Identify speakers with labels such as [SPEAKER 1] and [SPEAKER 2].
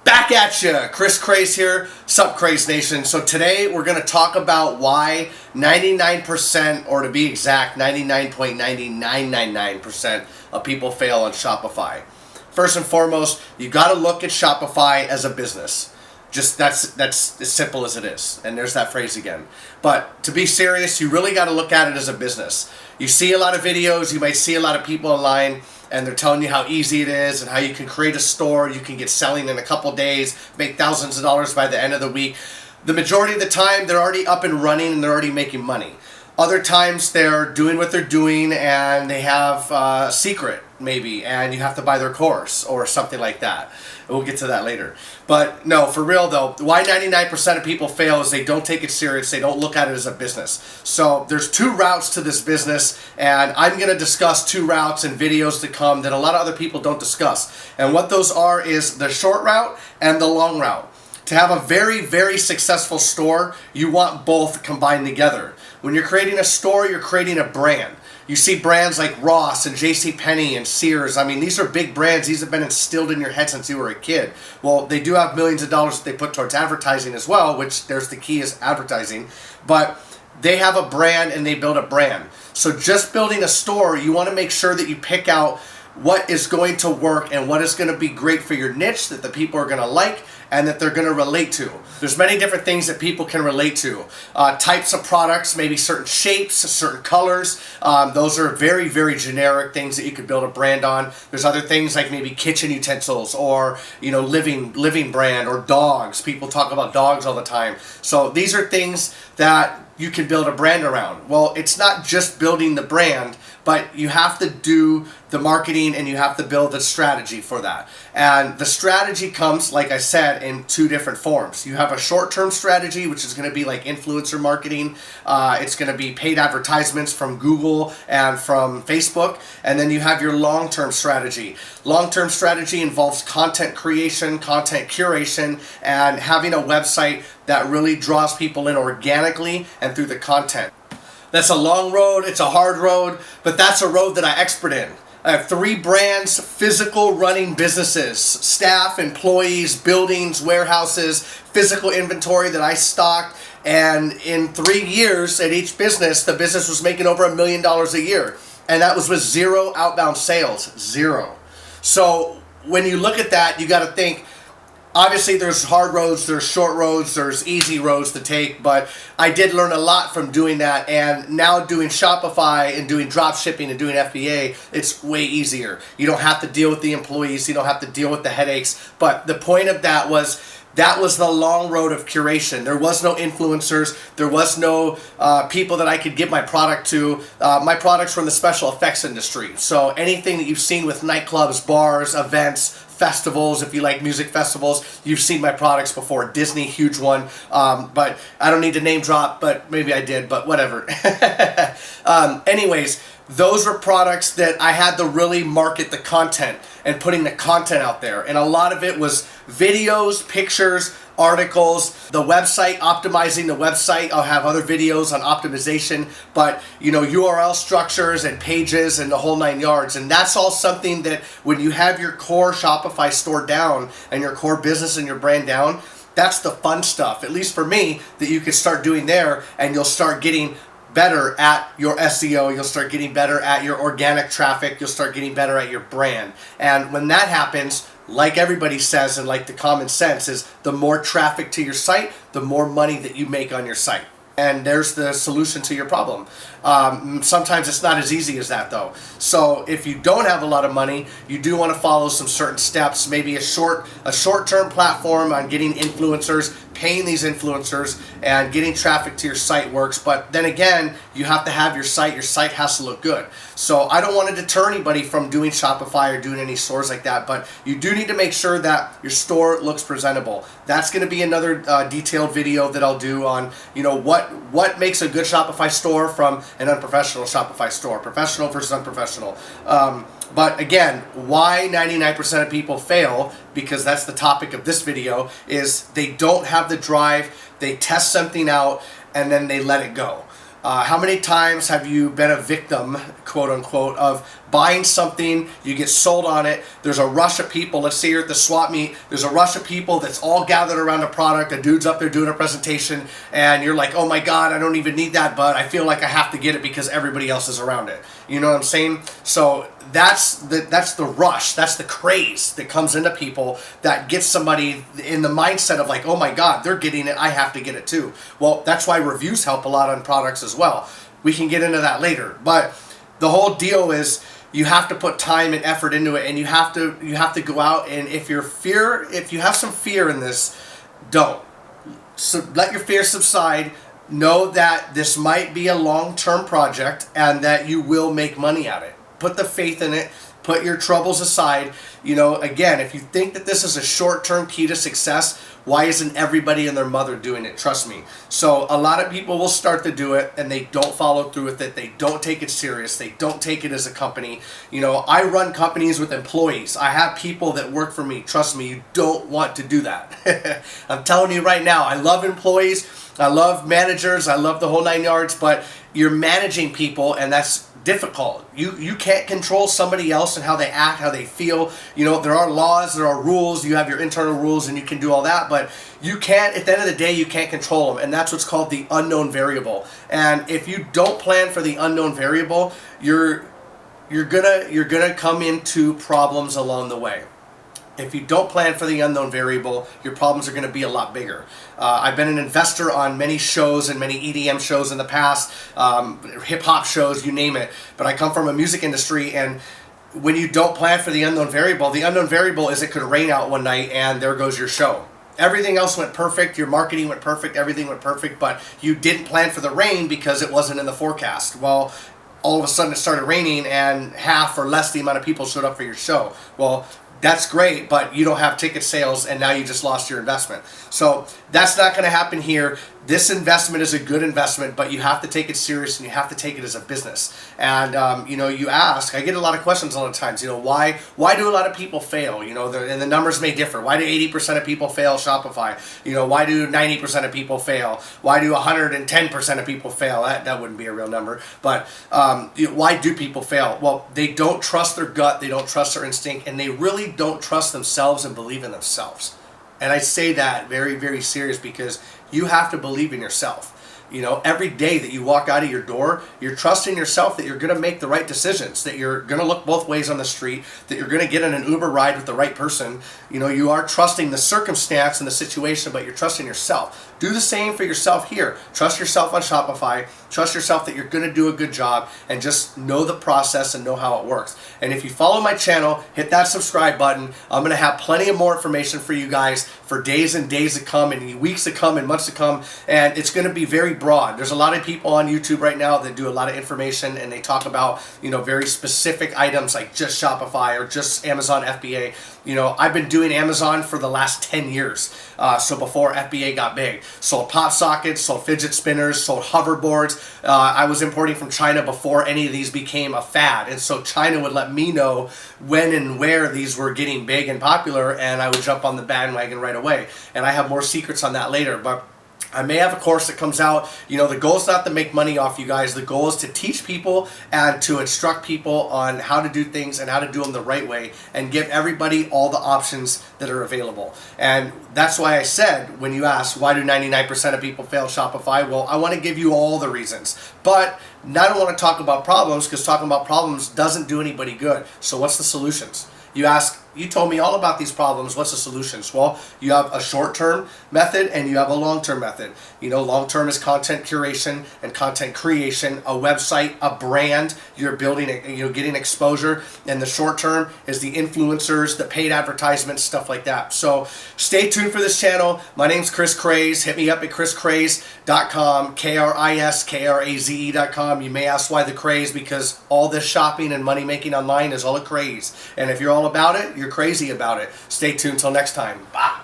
[SPEAKER 1] Back at you, Kris Krāze here, Sup Krāze Nation. So today we're going to talk about why 99%, or to be exact, 99.9999% of people fail on Shopify. First and foremost, you got to look at Shopify as a business. Just that's as simple as it is. And there's that phrase again. But to be serious, you really got to look at it as a business. You see a lot of videos, you might see a lot of people online, and they're telling you how easy it is and how you can create a store, you can get selling in a couple days, make thousands of dollars by the end of the week. The majority of the time, they're already up and running and they're already making money. Other times, they're doing what they're doing and they have a secret, maybe, and you have to buy their course or something like that. We'll get to that later. But no, for real though, why 99% of people fail is they don't take it serious. They don't look at it as a business. So there's two routes to this business, and I'm going to discuss two routes in videos to come that a lot of other people don't discuss. And what those are is the short route and the long route. To have a very, very successful store, you want both combined together. When you're creating a store, you're creating a brand. You see brands like Ross and JCPenney and Sears. I mean, these are big brands. These have been instilled in your head since you were a kid. Well, they do have millions of dollars that they put towards advertising as well, which there's the key is advertising. But they have a brand and they build a brand. So just building a store, you want to make sure that you pick out what is going to work and what is going to be great for your niche that the people are going to like and that they're going to relate to. There's many different things that people can relate to. Types of products, maybe certain shapes, certain colors. Those are very, very generic things that you could build a brand on. There's other things like maybe kitchen utensils or, living brand or dogs. People talk about dogs all the time. So these are things that you can build a brand around. Well, it's not just building the brand, but you have to do the marketing and you have to build a strategy for that. And the strategy comes, like I said, in two different forms. You have a short-term strategy, which is going to be like influencer marketing. It's going to be paid advertisements from Google and from Facebook. And then you have your long-term strategy. Long-term strategy involves content creation, content curation, and having a website that really draws people in organically and through the content. That's a long road, it's a hard road, but that's a road that I'm expert in. I have 3 brands, physical running businesses, staff, employees, buildings, warehouses, physical inventory that I stock. And in 3 years at each business, the business was making over $1 million a year. And that was with 0 outbound sales, 0. So when you look at that, you got to think, obviously there's hard roads, there's short roads, there's easy roads to take, but I did learn a lot from doing that, and now doing Shopify and doing drop shipping and doing FBA, it's way easier. You don't have to deal with the employees, you don't have to deal with the headaches, but the point of that was the long road of curation. There was no influencers. There was no people that I could give my product to. My products were in the special effects industry. So anything that you've seen with nightclubs, bars, events, festivals, if you like music festivals, you've seen my products before. Disney, huge one. But I don't need to name drop, but maybe I did, but whatever. Anyways, those were products that I had to really market the content and putting the content out there. And a lot of it was videos, pictures, articles, the website, optimizing the website. I'll have other videos on optimization, but URL structures and pages and the whole 9 yards. And that's all something that when you have your core Shopify store down and your core business and your brand down, that's the fun stuff, at least for me, that you can start doing there, and you'll start getting better at your SEO, you'll start getting better at your organic traffic, you'll start getting better at your brand. And when that happens, like everybody says and like the common sense is, the more traffic to your site, the more money that you make on your site. And there's the solution to your problem. Sometimes it's not as easy as that though. So if you don't have a lot of money, you do want to follow some certain steps, maybe a short-term platform on getting influencers, paying these influencers, and getting traffic to your site works. But then again, you have to have your site has to look good. So I don't want to deter anybody from doing Shopify or doing any stores like that, but you do need to make sure that your store looks presentable. That's going to be another detailed video that I'll do on, what makes a good Shopify store from an unprofessional Shopify store, professional versus unprofessional. But again, why 99% of people fail, because that's the topic of this video, is they don't have the drive, they test something out, and then they let it go. How many times have you been a victim, quote unquote, of buying something, you get sold on it, there's a rush of people. Let's say you're at the swap meet, there's a rush of people that's all gathered around a product, a dude's up there doing a presentation, and you're like, oh my God, I don't even need that, but I feel like I have to get it because everybody else is around it. You know what I'm saying? So that's the rush, that's the craze that comes into people that gets somebody in the mindset of like, oh my God, they're getting it, I have to get it too. Well, that's why reviews help a lot on products as well. We can get into that later, but the whole deal is you have to put time and effort into it, and you have to go out, and if you have some fear in this, don't. So let your fear subside. Know that this might be a long-term project and that you will make money at it. Put the faith in it. Put your troubles aside. You know, again, if you think that this is a short-term key to success, why isn't everybody and their mother doing it? Trust me. So a lot of people will start to do it and they don't follow through with it. They don't take it serious. They don't take it as a company. You know, I run companies with employees. I have people that work for me. Trust me, you don't want to do that. I'm telling you right now, I love employees. I love managers. I love the whole 9 yards, but you're managing people, and that's difficult. You can't control somebody else and how they act, how they feel. You know, there are laws, there are rules, you have your internal rules, and you can do all that, but you can't, at the end of the day, you can't control them, and that's what's called the unknown variable. And if you don't plan for the unknown variable, you're gonna come into problems along the way. If you don't plan for the unknown variable, your problems are going to be a lot bigger. I've been an investor on many shows and many EDM shows in the past, hip-hop shows, you name it. But I come from a music industry, and when you don't plan for the unknown variable is it could rain out one night and there goes your show. Everything else went perfect, your marketing went perfect, everything went perfect, but you didn't plan for the rain because it wasn't in the forecast. Well, all of a sudden it started raining and half or less the amount of people showed up for your show. Well, that's great, but you don't have ticket sales, and now you just lost your investment. So that's not going to happen here. This investment is a good investment, but you have to take it serious, and you have to take it as a business. And you know, you ask. I get a lot of questions a lot of times. You know, why do a lot of people fail? You know, and the numbers may differ. Why do 80% of people fail Shopify? You know, why do 90% of people fail? Why do 110% of people fail? That wouldn't be a real number. But you know, why do people fail? Well, they don't trust their gut. They don't trust their instinct, and they really don't trust themselves and believe in themselves. And I say that very, very serious because you have to believe in yourself. You know, every day that you walk out of your door, you're trusting yourself that you're going to make the right decisions, that you're going to look both ways on the street, that you're going to get in an Uber ride with the right person. You know, you are trusting the circumstance and the situation, but you're trusting yourself. Do the same for yourself here. Trust yourself on Shopify. Trust yourself that you're going to do a good job, and just know the process and know how it works. And if you follow my channel, hit that subscribe button. I'm going to have plenty of more information for you guys for days and days to come, and weeks to come, and months to come. And it's going to be very broad. There's a lot of people on YouTube right now that do a lot of information, and they talk about, you know, very specific items like just Shopify or just Amazon FBA. You know, I've been doing Amazon for the last 10 years. So before FBA got big. Sold pop sockets, sold fidget spinners, sold hoverboards. I was importing from China before any of these became a fad. And so China would let me know when and where these were getting big and popular, and I would jump on the bandwagon right away. And I have more secrets on that later. But I may have a course that comes out. You know, the goal is not to make money off you guys. The goal is to teach people and to instruct people on how to do things and how to do them the right way, and give everybody all the options that are available. And that's why I said, when you ask, why do 99% of people fail Shopify? Well, I want to give you all the reasons. But I don't want to talk about problems, because talking about problems doesn't do anybody good. So what's the solutions? You ask, you told me all about these problems, what's the solutions? Well, you have a short-term method and you have a long-term method. You know, long-term is content curation and content creation, a website, a brand, you're building, getting exposure. And the short-term is the influencers, the paid advertisements, stuff like that. So stay tuned for this channel. My name's Kris Krāze. Hit me up at kriskrāze.com, KrisKraze.com. You may ask why the craze, because all this shopping and money making online is all a craze. And if you're all about it, you're crazy about it. Stay tuned till next time. Bye.